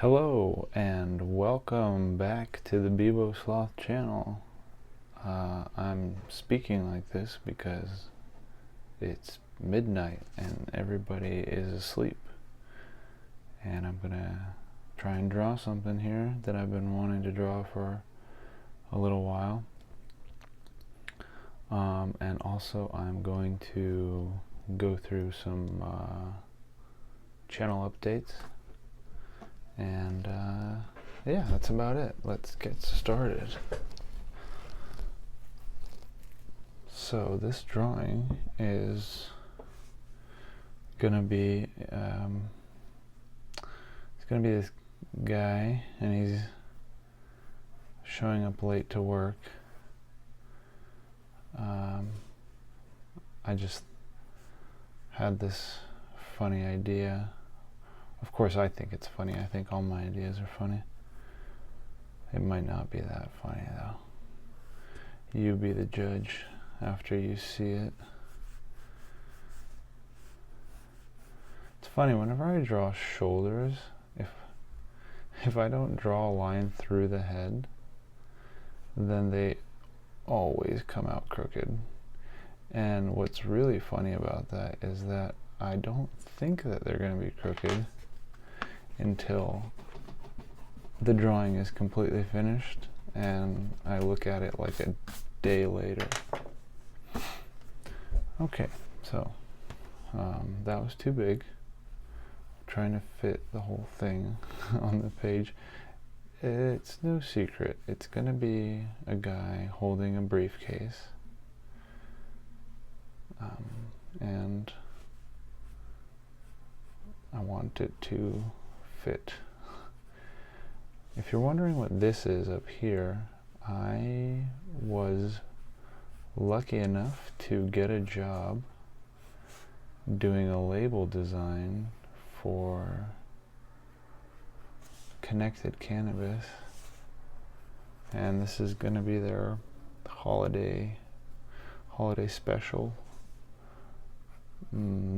Hello and welcome back to the Beebosloth channel. I'm speaking like this because it's midnight and everybody is asleep, and I'm gonna try and draw something here that I've been wanting to draw for a little while. And also I'm going to go through some channel updates. And yeah, that's about it. Let's get started. So this drawing is gonna be it's gonna be this guy, and he's showing up late to work. I just had this funny idea. Of course, I think it's funny. I think all my ideas are funny. It might not be that funny, though. You be the judge after you see it. It's funny, whenever I draw shoulders, if I don't draw a line through the head, then they always come out crooked. And what's really funny about that is that I don't think that they're going to be crooked until the drawing is completely finished and I look at it like a day later. Okay, so that was too big. I'm trying to fit the whole thing on the page. It's no secret. It's gonna be a guy holding a briefcase. And I want it to fit. If you're wondering what this is up here, I was lucky enough to get a job doing a label design for Connected Cannabis, and this is going to be their holiday special.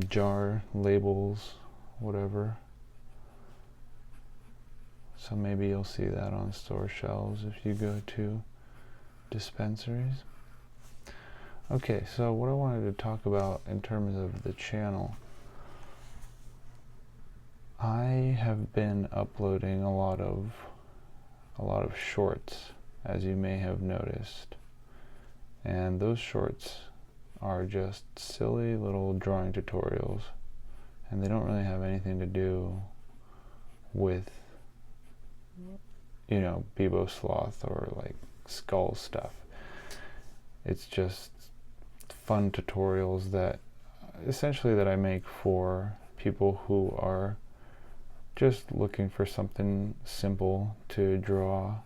Jar, labels, whatever. So maybe you'll see that on store shelves if you go to dispensaries. Okay, so what I wanted to talk about in terms of the channel, I have been uploading a lot of shorts, as you may have noticed. And those shorts are just silly little drawing tutorials, and they don't really have anything to do with, you know, Beebosloth or like skull stuff. It's just fun tutorials that essentially that I make for people who are just looking for something simple to draw,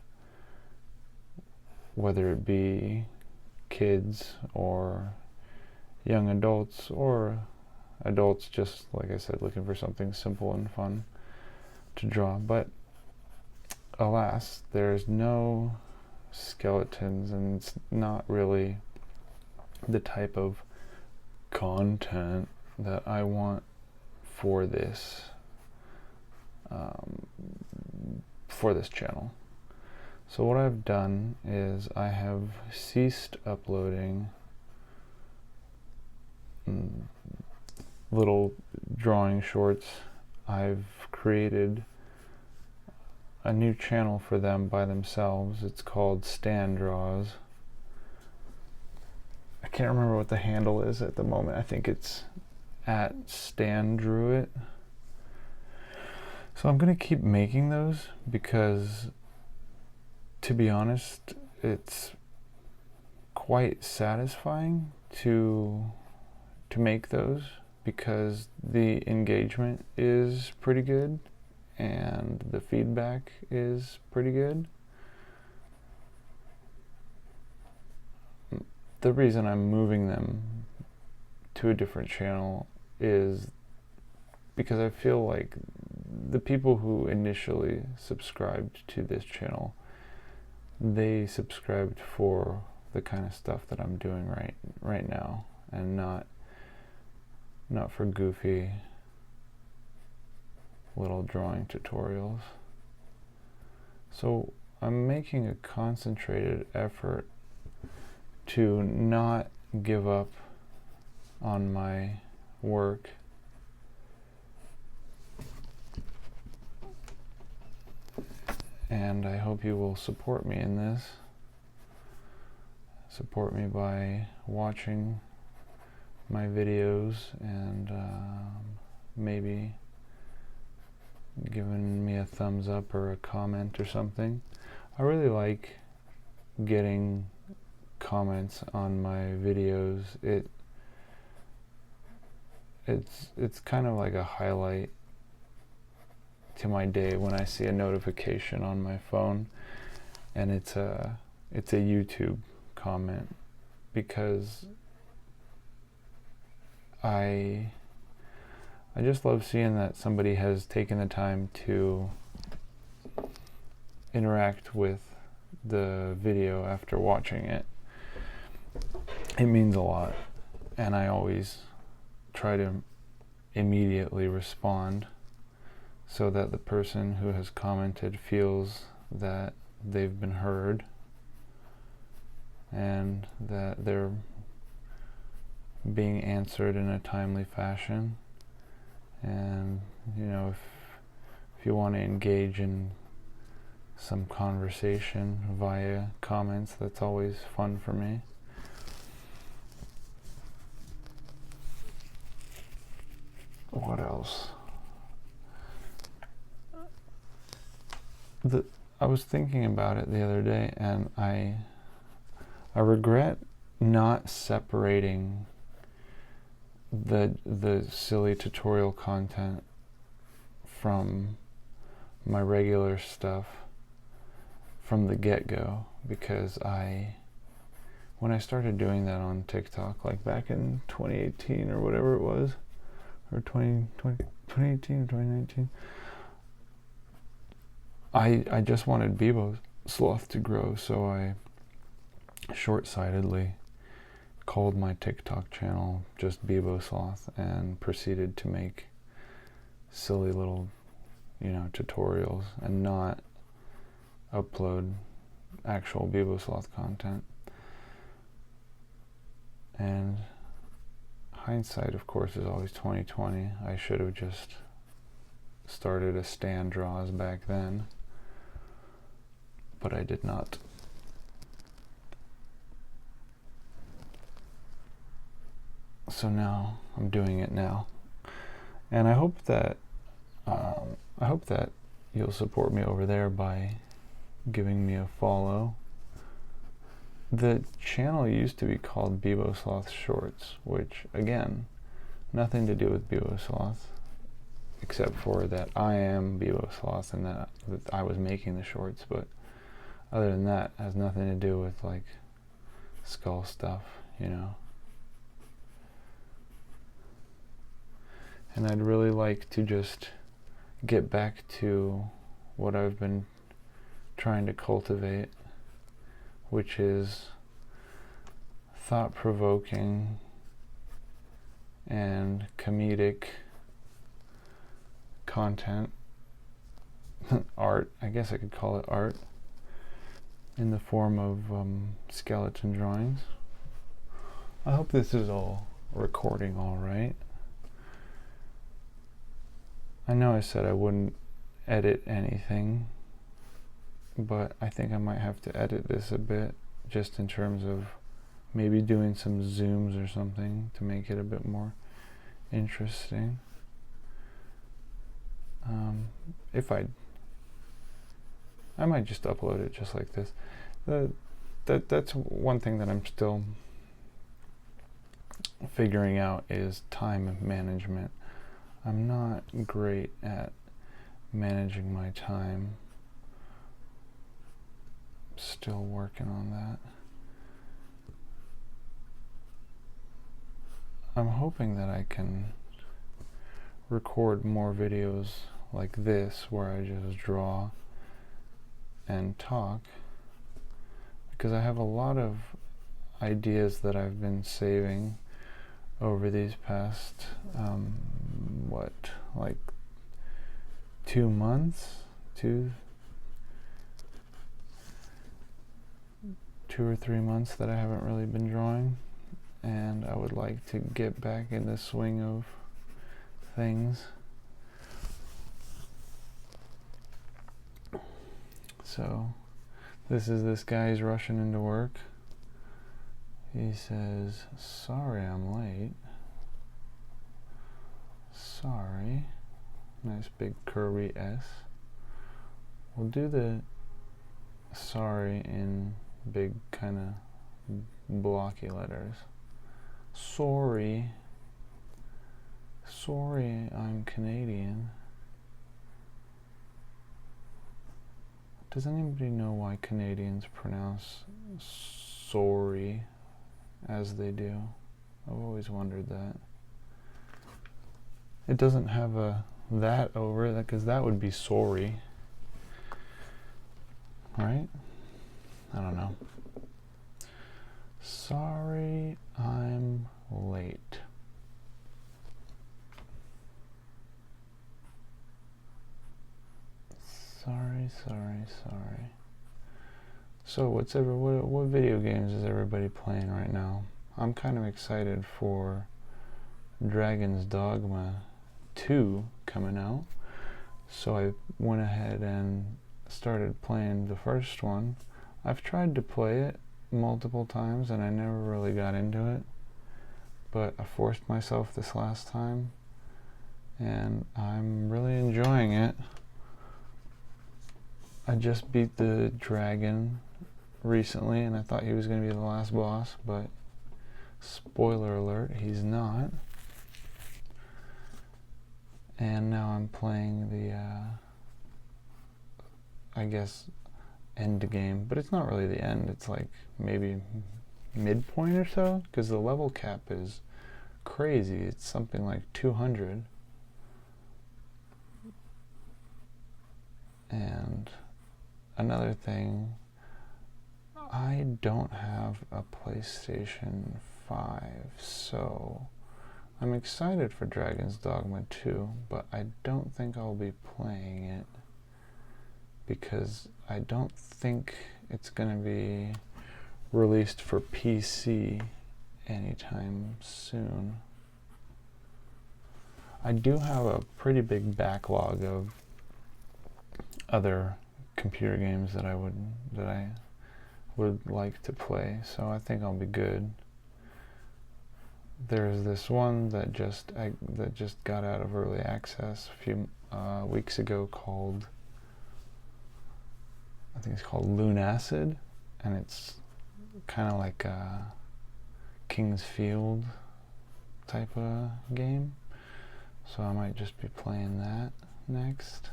whether it be kids or young adults, or adults just, like I said, looking for something simple and fun to draw. But alas, there's no skeletons, and it's not really the type of content that I want for this channel. So what I've done is I have ceased uploading little drawing shorts. I've created a new channel for them by themselves. It's called Stan Draws. I can't remember what the handle is at the moment. I think it's at Stan Drew It. So I'm gonna keep making those because, to be honest, it's quite satisfying to make those, because the engagement is pretty good and the feedback is pretty good. The reason I'm moving them to a different channel is because I feel like the people who initially subscribed to this channel, they subscribed for the kind of stuff that I'm doing right now, and not for goofy little drawing tutorials. So I'm making a concentrated effort to not give up on my work. And I hope you will support me in this. Support me by watching my videos and maybe giving me a thumbs up or a comment or something. I really like getting comments on my videos. It's kind of like a highlight to my day when I see a notification on my phone and it's a YouTube comment, because I just love seeing that somebody has taken the time to interact with the video after watching it. It means a lot, and I always try to immediately respond so that the person who has commented feels that they've been heard and that they're being answered in a timely fashion. And you know, if you want to engage in some conversation via comments, that's always fun for me. What else? I was thinking about it the other day, and I regret not separating the silly tutorial content from my regular stuff from the get-go, because when I started doing that on TikTok, like back in 2018 or whatever it was, or 2018 or 2019, I just wanted Beebosloth to grow, so I short-sightedly called my TikTok channel just Beebosloth and proceeded to make silly little, tutorials and not upload actual Beebosloth content. And hindsight, of course, is always 20/20. I should have just started a Stan Draws back then, but I did not. So now I'm doing it now, and I hope that you'll support me over there by giving me a follow. The channel used to be called Beebosloth Shorts, which, again, nothing to do with Beebosloth, except for that I am Beebosloth and that I was making the shorts, but other than that, it has nothing to do with, like, skull stuff, And I'd really like to just get back to what I've been trying to cultivate, which is thought-provoking and comedic content. Art, I guess I could call it art, in the form of skeleton drawings. I hope this is all recording all right. I know I said I wouldn't edit anything, but I think I might have to edit this a bit, just in terms of maybe doing some zooms or something to make it a bit more interesting. I might just upload it just like this. That's one thing that I'm still figuring out, is time management. I'm not great at managing my time. Still working on that. I'm hoping that I can record more videos like this, where I just draw and talk, because I have a lot of ideas that I've been saving over these past 2 months, 2 or 3 months that I haven't really been drawing, and I would like to get back in the swing of things. So this is this guy's rushing into work. He says, "Sorry I'm late." Sorry. Nice big curly S. We'll do the sorry in big kind of blocky letters. Sorry. Sorry I'm Canadian. Does anybody know why Canadians pronounce sorry as they do? I've always wondered that. It doesn't have a that over it, because that would be sorry. Right? I don't know. Sorry I'm late. Sorry. So what video games is everybody playing right now? I'm kind of excited for Dragon's Dogma 2 coming out. So I went ahead and started playing the first one. I've tried to play it multiple times and I never really got into it, but I forced myself this last time and I'm really enjoying it. I just beat the dragon recently and I thought he was going to be the last boss, but spoiler alert, he's not. And now I'm playing the I guess end game, but it's not really the end, it's like maybe midpoint or so, because the level cap is crazy. It's something like 200. And another thing, I don't have a PlayStation 5, so I'm excited for Dragon's Dogma 2, but I don't think I'll be playing it because I don't think it's going to be released for PC anytime soon. I do have a pretty big backlog of other computer games that I would like to play, so I think I'll be good. There's this one that just got out of early access a few weeks ago called, I think it's called Lunacid, and it's kind of like a King's Field type of game, so I might just be playing that next.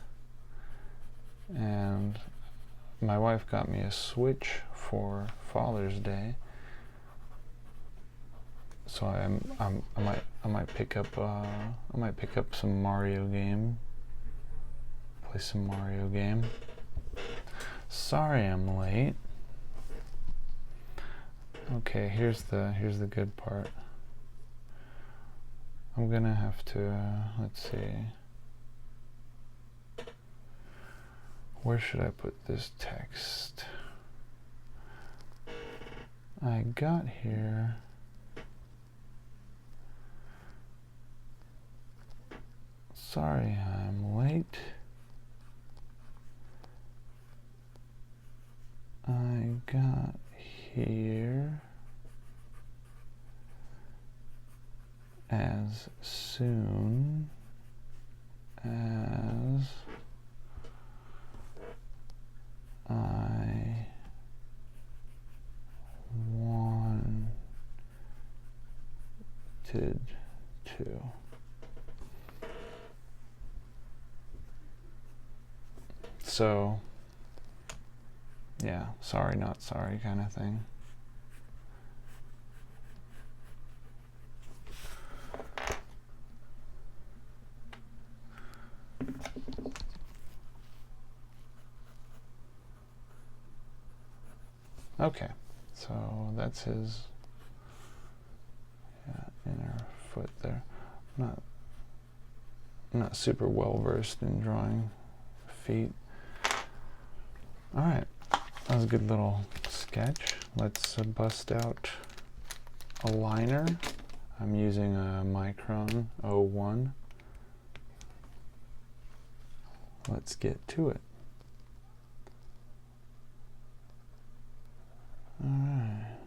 And my wife got me a Switch for Father's Day, so I might pick up some Mario game, play some Mario game. Sorry I'm late. Okay, here's the good part. I'm gonna have to let's see. Where should I put this text? I got here. Sorry I'm late. I got here as soon as I wanted to. So, yeah, sorry, not sorry kind of thing. Okay, so that's his inner foot there. I'm not super well versed in drawing feet. All right, that was a good little sketch. let's bust out a liner. I'm using a Micron 01. Let's get to it. Alright.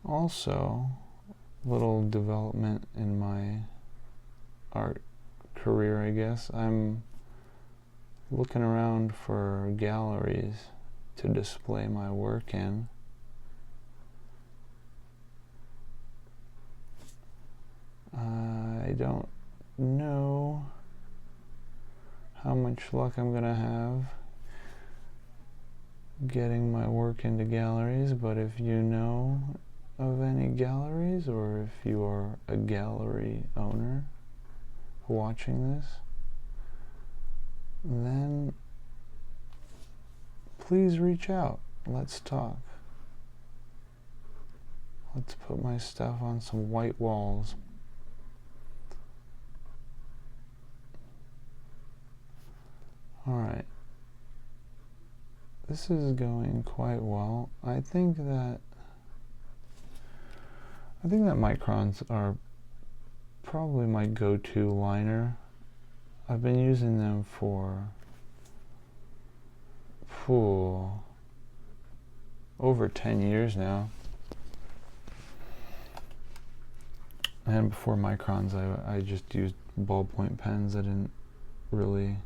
Also, little development in my art career, I guess. I'm looking around for galleries to display my work in. I don't know how much luck I'm gonna have getting my work into galleries, but if you know of any galleries, or if you are a gallery owner watching this, then please reach out. Let's talk. Let's put my stuff on some white walls. Alright. This is going quite well. I think that microns are probably my go-to liner. I've been using them for over 10 years now. And before microns, I just used ballpoint pens. I didn't really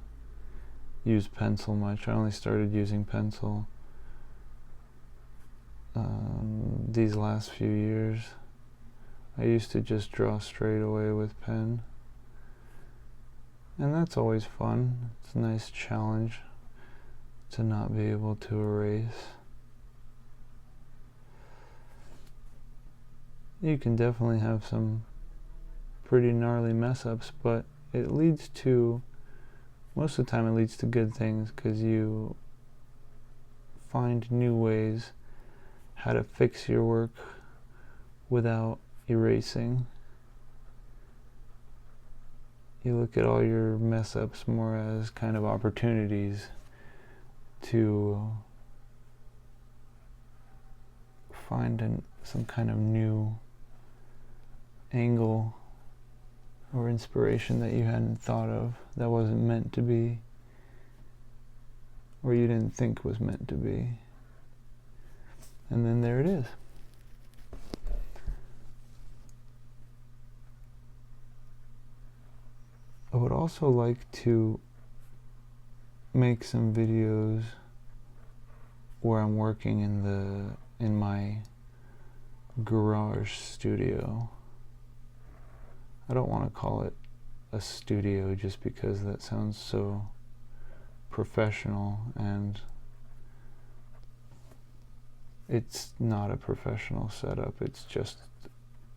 use pencil much. I only started using pencil these last few years. I used to just draw straight away with pen, and that's always fun. It's a nice challenge to not be able to erase. You can definitely have some pretty gnarly mess ups, but it leads to, most of the time it leads to good things, because you find new ways how to fix your work without erasing. You look at all your mess ups more as kind of opportunities to find some kind of new angle or inspiration that you hadn't thought of, that wasn't meant to be, or you didn't think was meant to be. And then there it is. I would also like to make some videos where I'm working in my garage studio. I don't want to call it a studio just because that sounds so professional, and it's not a professional setup. It's just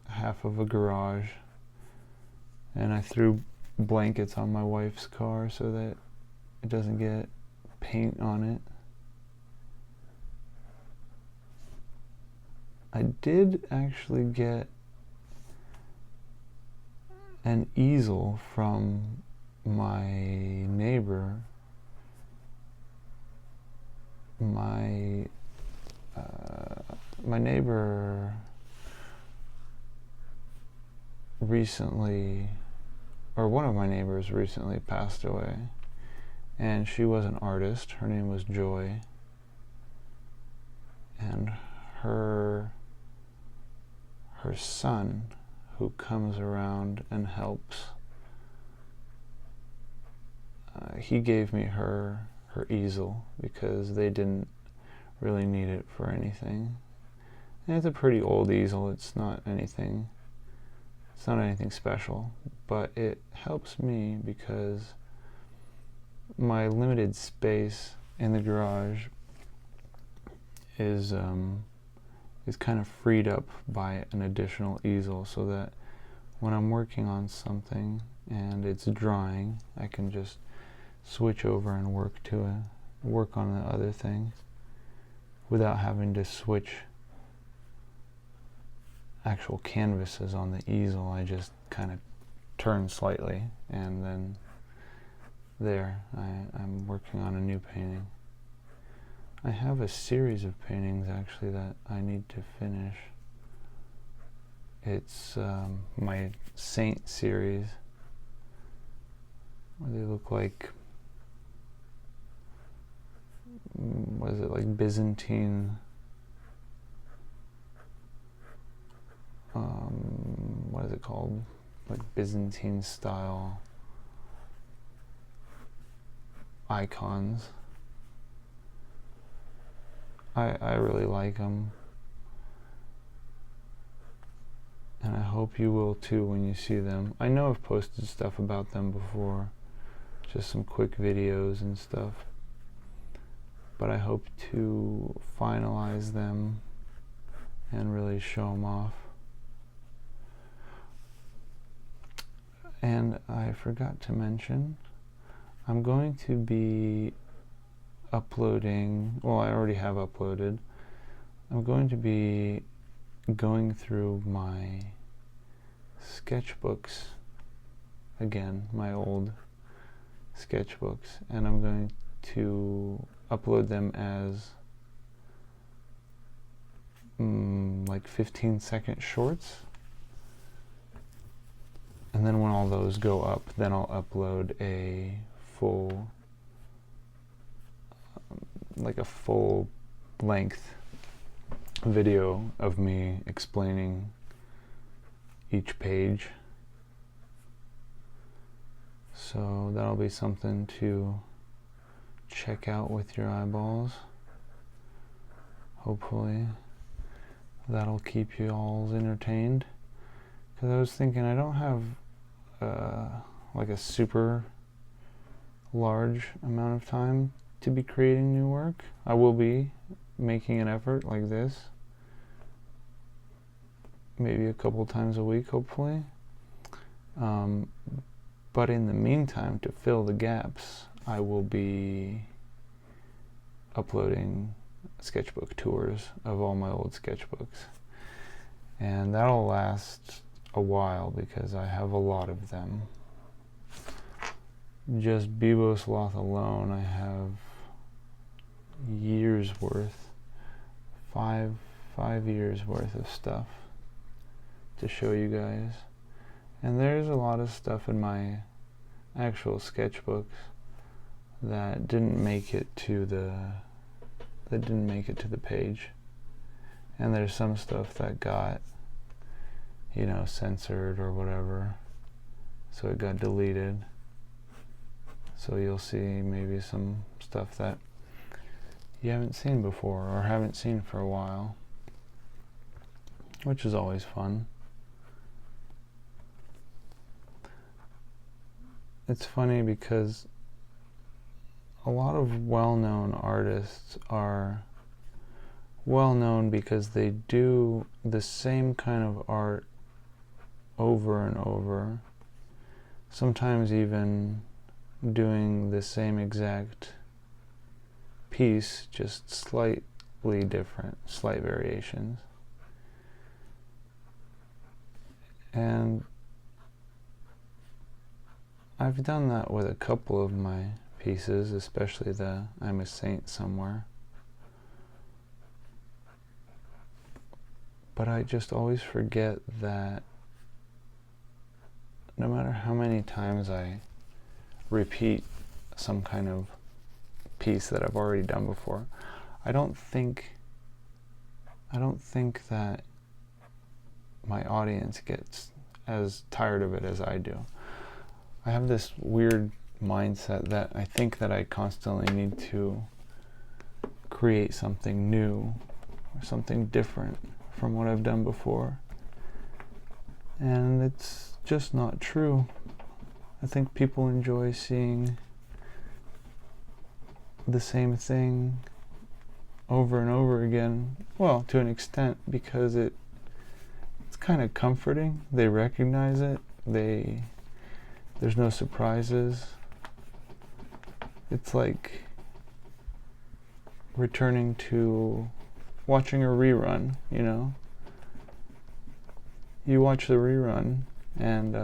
half of a garage, and I threw blankets on my wife's car so that it doesn't get paint on it. I did actually get an easel from my neighbor. My neighbor recently, or one of my neighbors recently passed away, and she was an artist. Her name was Joy, and her son, who comes around and helps, he gave me her easel because they didn't really need it for anything. And it's a pretty old easel. It's not anything special, but it helps me because my limited space in the garage is kind of freed up by an additional easel, so that when I'm working on something and it's drying, I can just switch over and work on the other thing without having to switch actual canvases on the easel. I just kind of turn slightly, and then there, I'm working on a new painting. I have a series of paintings actually that I need to finish. It's my Saint series, where they look like, what is it, like Byzantine, what is it called? Like Byzantine style icons. I really like them. And I hope you will too when you see them. I know I've posted stuff about them before, just some quick videos and stuff. But I hope to finalize them and really show them off. And I forgot to mention, I'm going to be uploading, well, I already have uploaded. I'm going to be going through my sketchbooks again, my old sketchbooks, and I'm going to upload them as like 15-second shorts. And then when all those go up, then I'll upload a full, like a full length video of me explaining each page. So that'll be something to check out with your eyeballs. Hopefully that'll keep you all entertained. Because I was thinking I don't have like a super large amount of time to be creating new work. I will be making an effort like this, maybe a couple times a week, hopefully. But in the meantime, to fill the gaps, I will be uploading sketchbook tours of all my old sketchbooks. And that'll last a while because I have a lot of them. Just Beebosloth alone, I have years worth, five years worth of stuff to show you guys. And there's a lot of stuff in my actual sketchbooks that didn't make it to the page. And there's some stuff that got, you know, censored or whatever, so it got deleted. So you'll see maybe some stuff that you haven't seen before or haven't seen for a while, which is always fun. It's funny because a lot of well-known artists are well-known because they do the same kind of art over and over, sometimes even doing the same exact piece, just slightly different, slight variations. And I've done that with a couple of my pieces, especially the I'm a Saint Somewhere. But I just always forget that no matter how many times I repeat some kind of piece that I've already done before, I don't think that my audience gets as tired of it as I do. I have this weird mindset that I think that I constantly need to create something new or something different from what I've done before. And it's just not true. I think people enjoy seeing the same thing over and over again. Well, to an extent, because it's kind of comforting. They recognize it. There's no surprises. It's like returning to watching a rerun, you know? You watch the rerun and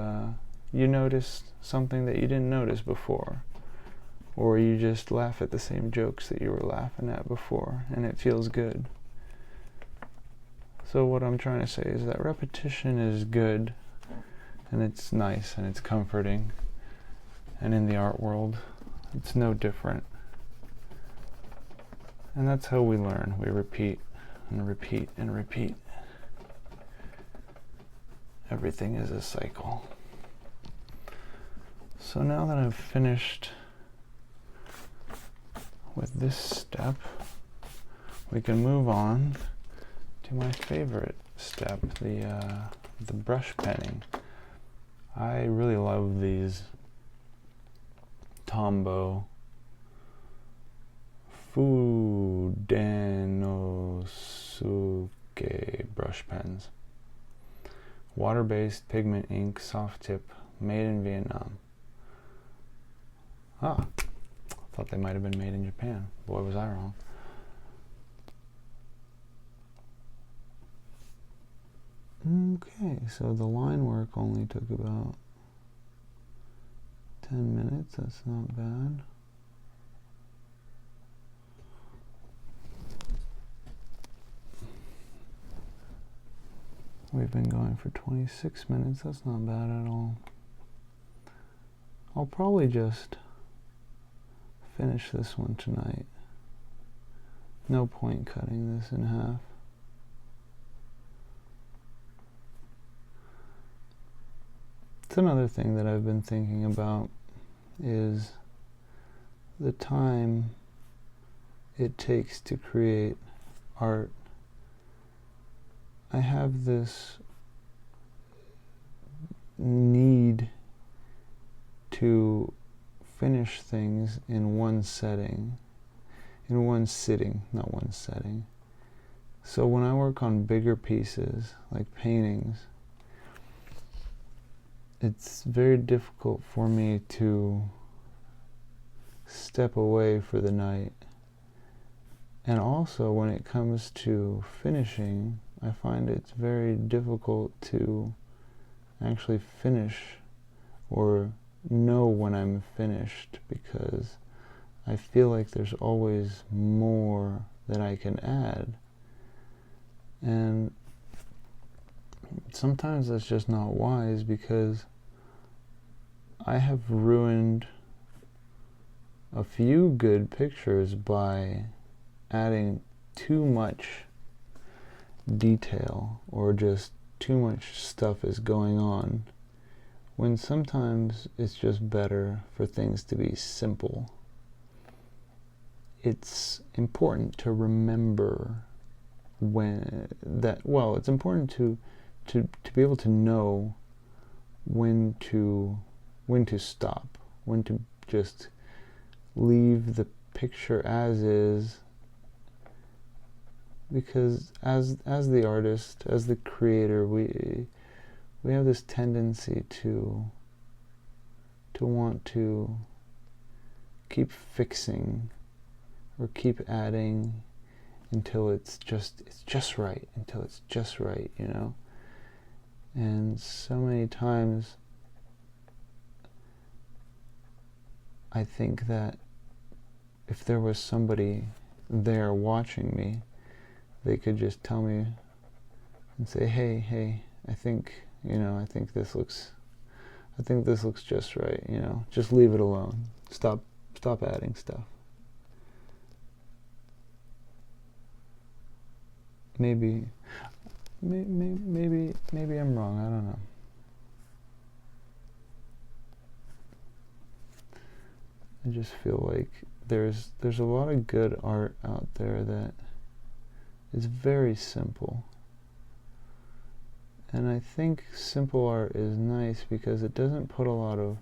you notice something that you didn't notice before. or you just laugh at the same jokes that you were laughing at before, and it feels good. So what I'm trying to say is that repetition is good, and it's nice, and it's comforting, and in the art world, it's no different. And that's how we learn. We repeat and repeat and repeat. Everything is a cycle. So now that I've finished with this step, we can move on to my favorite step, the brush penning. I really love these Tombow Fudenosuke brush pens. Water-based pigment ink, soft tip, made in Vietnam. Ah, thought they might have been made in Japan. Boy, was I wrong. Okay, so the line work only took about 10 minutes. That's not bad. We've been going for 26 minutes. That's not bad at all. I'll probably just finish this one tonight. No point cutting this in half. It's another thing that I've been thinking about is the time it takes to create art. I have this need to finish things in one setting, in one sitting, not one setting. So when I work on bigger pieces, like paintings, it's very difficult for me to step away for the night. And also when it comes to finishing, I find it's very difficult to actually finish or know when I'm finished, because I feel like there's always more that I can add. And sometimes that's just not wise, because I have ruined a few good pictures by adding too much detail, or just too much stuff is going on, when sometimes it's just better for things to be simple. It's important to remember it's important to be able to know when to stop, when to just leave the picture as is, because as the artist, as the creator, we have this tendency to want to keep fixing or keep adding until it's just right, you know. And so many times I think that if there was somebody there watching me, they could just tell me and say, hey, I think this looks just right, you know. Just leave it alone. Stop adding stuff. Maybe I'm wrong. I don't know. I just feel like there's a lot of good art out there that is very simple. And I think simple art is nice because it doesn't put a lot of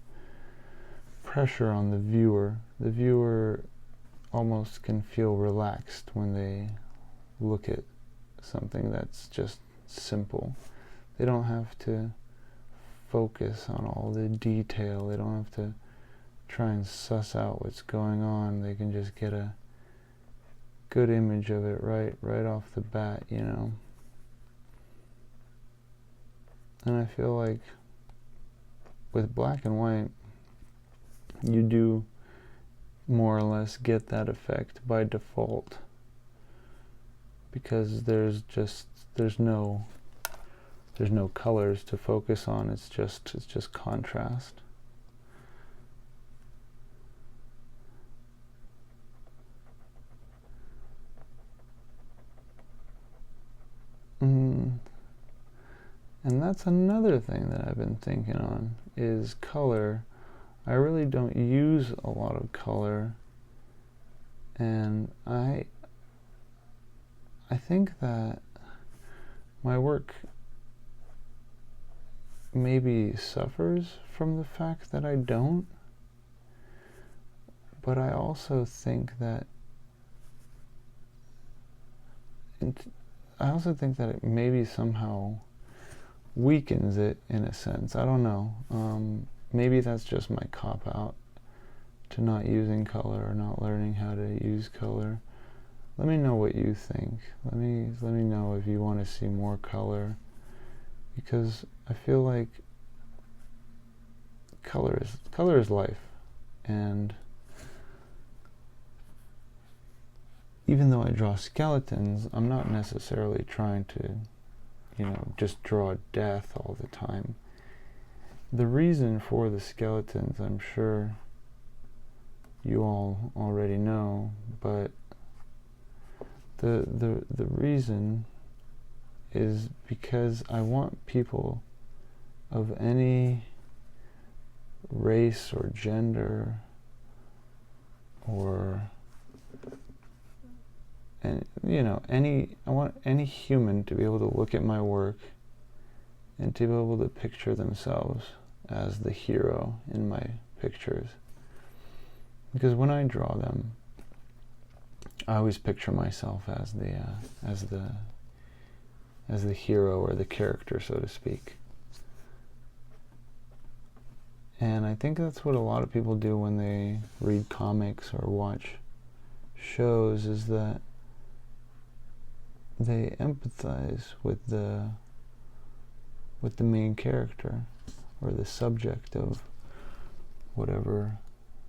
pressure on the viewer. The viewer almost can feel relaxed when they look at something that's just simple. They don't have to focus on all the detail. They don't have to try and suss out what's going on. They can just get a good image of it right off the bat, you know. And I feel like with black and white, you do more or less get that effect by default, because there's no colors to focus on. It's just contrast. And that's another thing that I've been thinking on, is color. I really don't use a lot of color, and I think that my work maybe suffers from the fact that I don't, but I also think that it maybe somehow weakens it in a sense. I don't know. Maybe that's just my cop-out to not using color or not learning how to use color. Let me know what you think. Let me know if you want to see more color, because I feel like color is life. And even though I draw skeletons, I'm not necessarily trying to, just draw death all the time. The reason for the skeletons, I'm sure you all already know, but the reason is because I want people of any race or gender or I want any human to be able to look at my work and to be able to picture themselves as the hero in my pictures. Because when I draw them, I always picture myself as the hero or the character, so to speak. And I think that's what a lot of people do when they read comics or watch shows, is that they empathize with the main character or the subject of whatever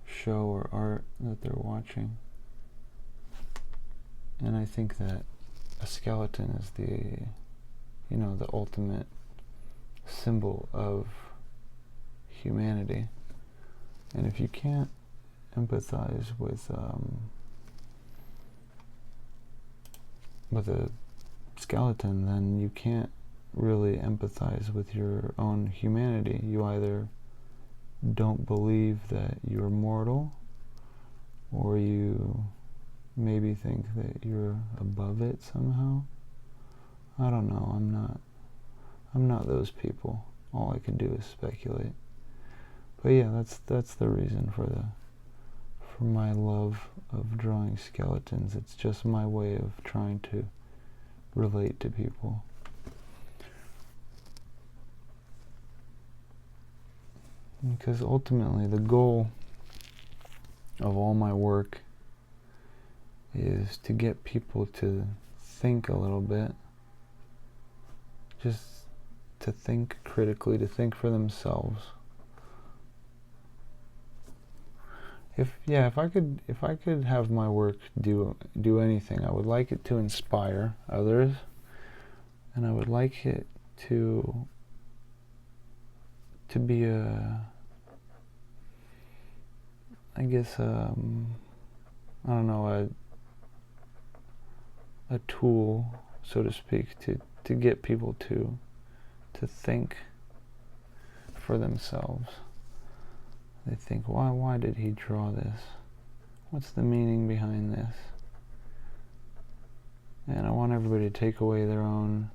show or art that they're watching. And I think that a skeleton is the ultimate symbol of humanity. And if you can't empathize with a skeleton, then you can't really empathize with your own humanity. You either don't believe that you're mortal, or you maybe think that you're above it somehow. I don't know. I'm not those people. All I can do is speculate. But yeah, that's the reason for my love of drawing skeletons. It's just my way of trying to relate to people. Because ultimately the goal of all my work is to get people to think a little bit, just to think critically, to think for themselves. If I could have my work do anything, I would like it to inspire others, and I would like it to be a tool, so to speak, to get people to think for themselves. They think, why did he draw this? What's the meaning behind this? And I want everybody to take away their own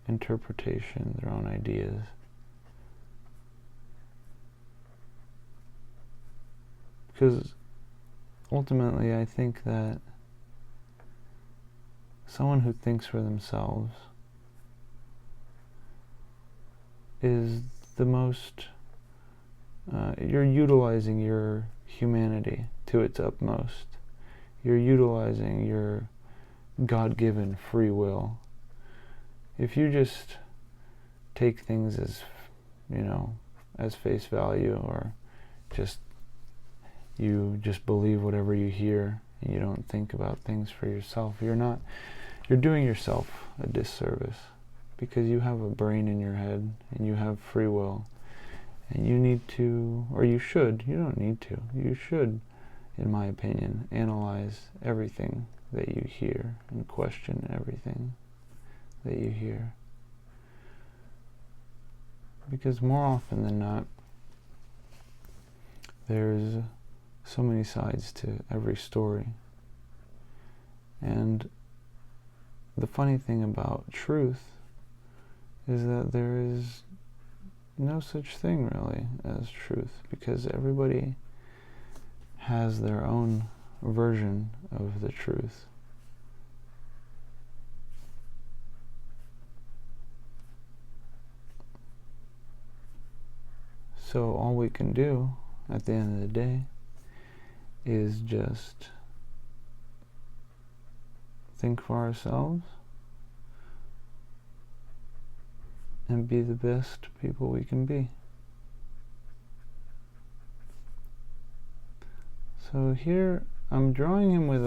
interpretation, their own ideas. Because ultimately I think that someone who thinks for themselves is the most you're utilizing your humanity to its utmost. You're utilizing your God-given free will. If you just take things as face value, or just You just believe whatever you hear, and you don't think about things for yourself. You're doing yourself a disservice, because you have a brain in your head, and you have free will, and you need to, or you should, you don't need to, you should, in my opinion, analyze everything that you hear and question everything that you hear. Because more often than not, there's so many sides to every story. And the funny thing about truth is that there is no such thing really as truth, because everybody has their own version of the truth. So all we can do at the end of the day is just think for ourselves and be the best people we can be. So here I'm drawing him with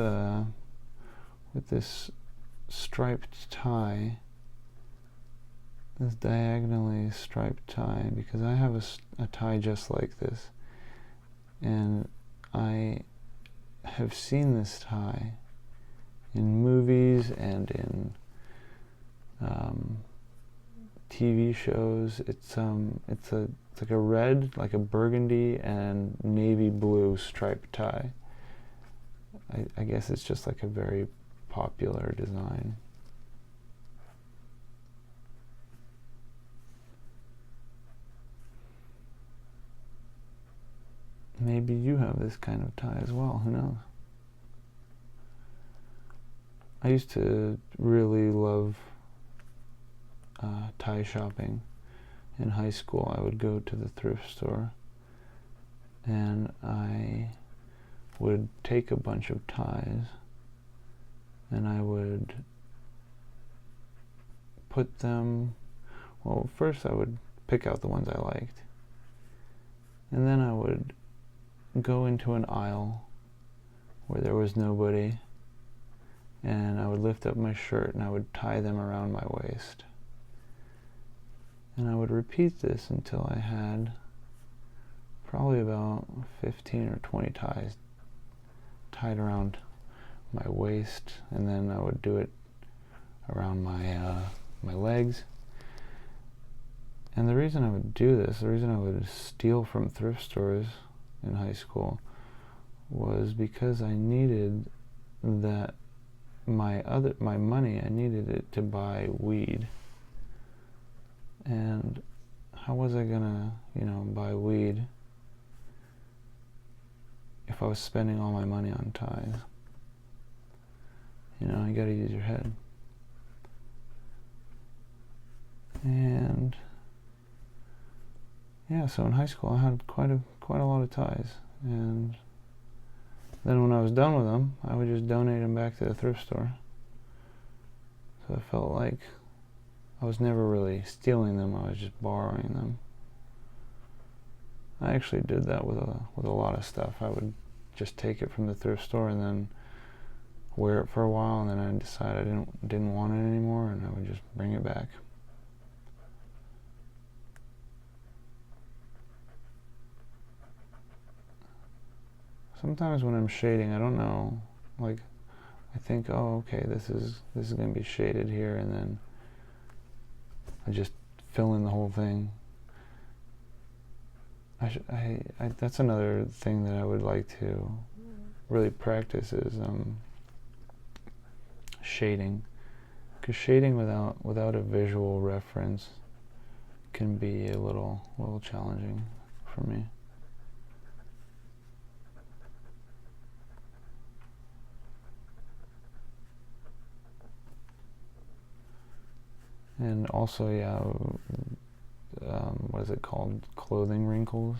this striped tie, this diagonally striped tie, because I have a tie just like this, and I have seen this tie in movies and in TV shows. It's like a red, like a burgundy and navy blue striped tie. I guess it's just like a very popular design. Maybe you have this kind of tie as well, who knows? I used to really love tie shopping. In high school, I would go to the thrift store and I would take a bunch of ties and I would put them, well, first I would pick out the ones I liked, and then I would go into an aisle where there was nobody, and I would lift up my shirt and I would tie them around my waist. And I would repeat this until I had probably about 15 or 20 ties tied around my waist, and then I would do it around my legs. And the reason I would do this, the reason I would steal from thrift stores in high school, was because I needed that my money, I needed it to buy weed. And how was I gonna, buy weed if I was spending all my money on ties? You gotta use your head. And yeah, so in high school I had quite a lot of ties, and then when I was done with them, I would just donate them back to the thrift store. So I felt like I was never really stealing them, I was just borrowing them. I actually did that with a lot of stuff. I would just take it from the thrift store and then wear it for a while, and then I decided I didn't want it anymore, and I would just bring it back. Sometimes when I'm shading, I don't know, like, I think, oh, okay, this is going to be shaded here, and then I just fill in the whole thing. That's another thing that I would like to really practice is shading, because shading without a visual reference can be a little challenging for me. And also, what is it called? Clothing wrinkles.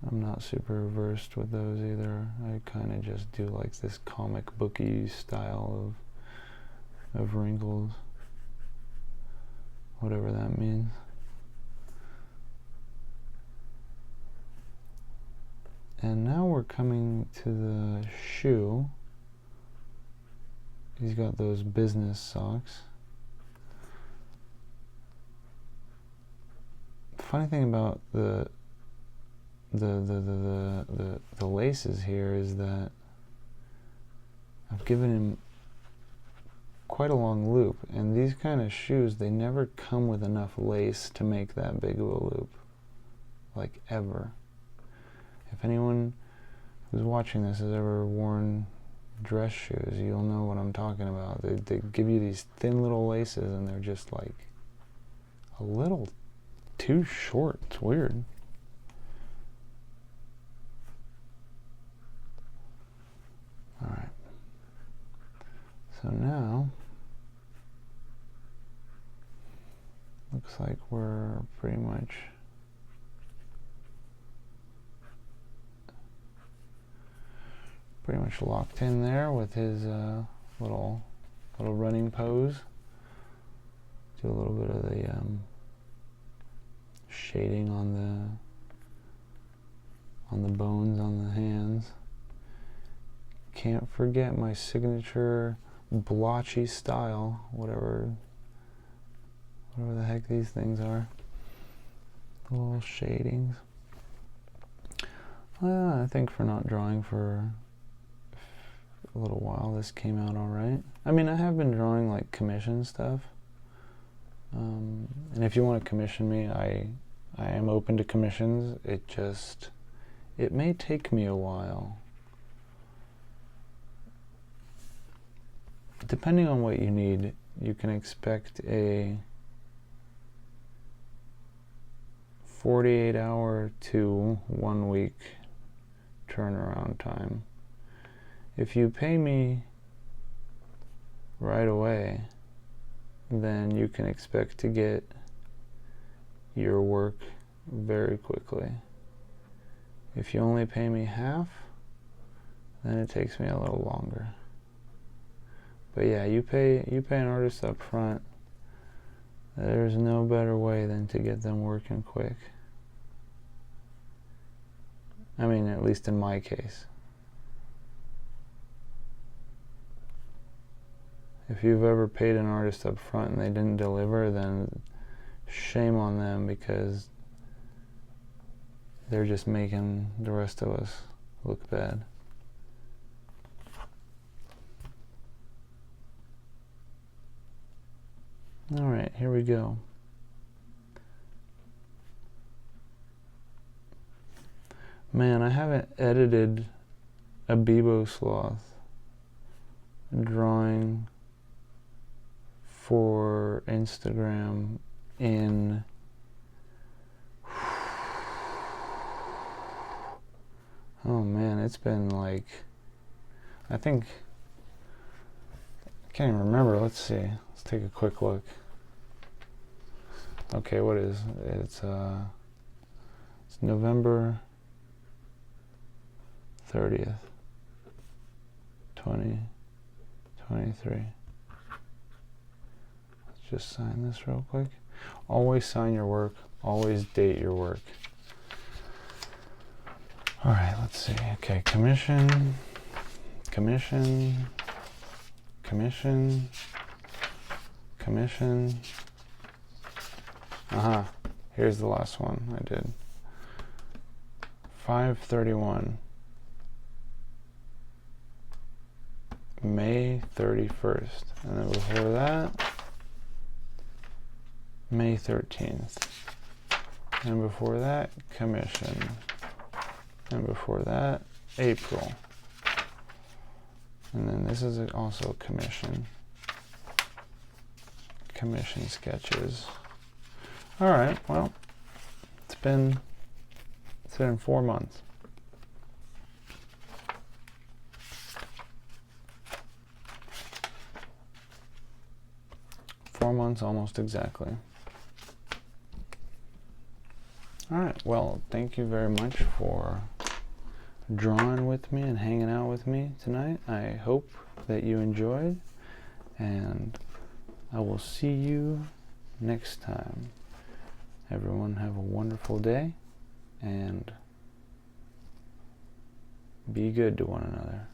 I'm not super versed with those either. I kind of just do like this comic booky style of wrinkles, whatever that means. And now we're coming to the shoe. He's got those business socks. Funny thing about the laces here is that I've given him quite a long loop, and these kind of shoes, they never come with enough lace to make that big of a loop, like ever. If anyone who's watching this has ever worn dress shoes, you'll know what I'm talking about. They give you these thin little laces, and they're just like a little too short. It's weird. All right. So now, looks like we're pretty much locked in there with his little running pose. Do a little bit of the shading on the bones on the hands. Can't forget my signature blotchy style, whatever the heck these things are. Little shadings. I think for not drawing for a little while, this came out all right. I mean, I have been drawing like commission stuff, and if you want to commission me, I am open to commissions. It may take me a while, depending on what you need. You can expect a 48-hour to 1 week turnaround time. If you pay me right away, then you can expect to get your work very quickly. If you only pay me half, then it takes me a little longer. But yeah, you pay an artist up front, there's no better way than to get them working quick. I mean, at least in my case. If you've ever paid an artist up front and they didn't deliver, then shame on them, because they're just making the rest of us look bad. All right, here we go. Man, I haven't edited a Beebosloth drawing for Instagram in oh man, it's been like, I think, I can't even remember. Let's see. Let's take a quick look. Okay, what is it's November 30th, 2023. Let's just sign this real quick. Always sign your work, always date your work. All right, let's see. Okay, commission. Here's the last one I did. 5/31. May 31st. And then before that, May 13th. And before that, commission. And before that, April. And then this is also commission. Commission sketches. All right, well, it's been 4 months. Almost exactly. All right, well, thank you very much for drawing with me and hanging out with me tonight. I hope that you enjoyed, and I will see you next time. Everyone have a wonderful day, and Be good to one another.